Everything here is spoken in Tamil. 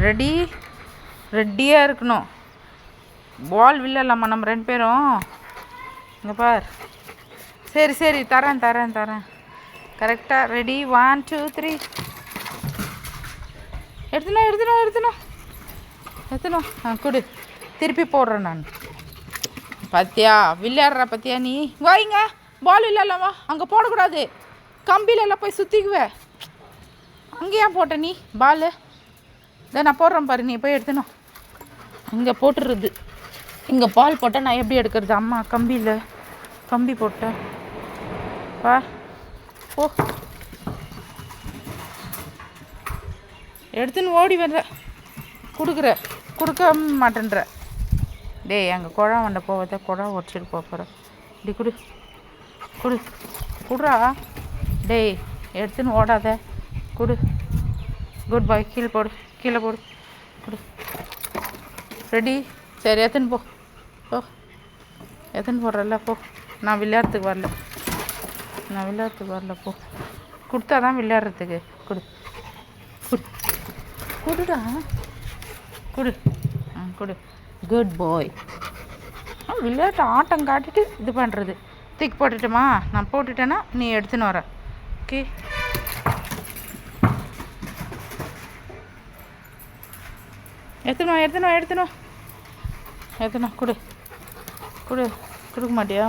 ரெடி, ரெடியாக இருக்கணும். பால் விளையாடலாமா நம்ம 2 பேரும்? இங்கே பார். சரி சரி, தரேன். கரெக்டாக ரெடி. 1 2 3. எடுத்துனோம். கொடு, திருப்பி போடுறேன் நான். பார்த்தியா விளையாடுற பார்த்தியா நீ? வாங்க, பால் விளையாடலாமா? அங்கே போடக்கூடாது, கம்பியிலலாம் போய் சுற்றிக்குவேன். அங்கேயா போட்ட நீ பால்? இதை நான் போடுறேன் பாரு, நீ போய் எடுத்துனோம். இங்கே போட்டுருது. இங்கே பால் போட்டால் நான் எப்படி எடுக்கிறது? அம்மா கம்பி போட்டேன். வா போ, எடுத்துன்னு ஓடி வர்ற. கொடுக்க மாட்டேன்ற. டேய், அங்கே குழா வண்ட போவத குழா உடச்சிட்டு போகிற. இப்படி குடுறா. டேய், எடுத்துன்னு ஓடாத. குடு. குட் பாய். கீழே போடு. குடு. ரெடி. சரி, எத்தனை போ. எத்தனை போடுறல போ. நான் விளையாடுறதுக்கு வரல. போ. கொடுத்தா தான் விளையாடுறதுக்கு. குடுடா. குடு. குட் பாய். விளையாட்டு ஆட்டம் காட்டிட்டு இது பண்ணுறது. தூக்கி போட்டுட்டோமா? நான் போட்டுட்டேன்னா நீ எடுத்துன்னு வர. ஓகே. எடுத்துனோம். குடு. கொடுக்க மாட்டியா?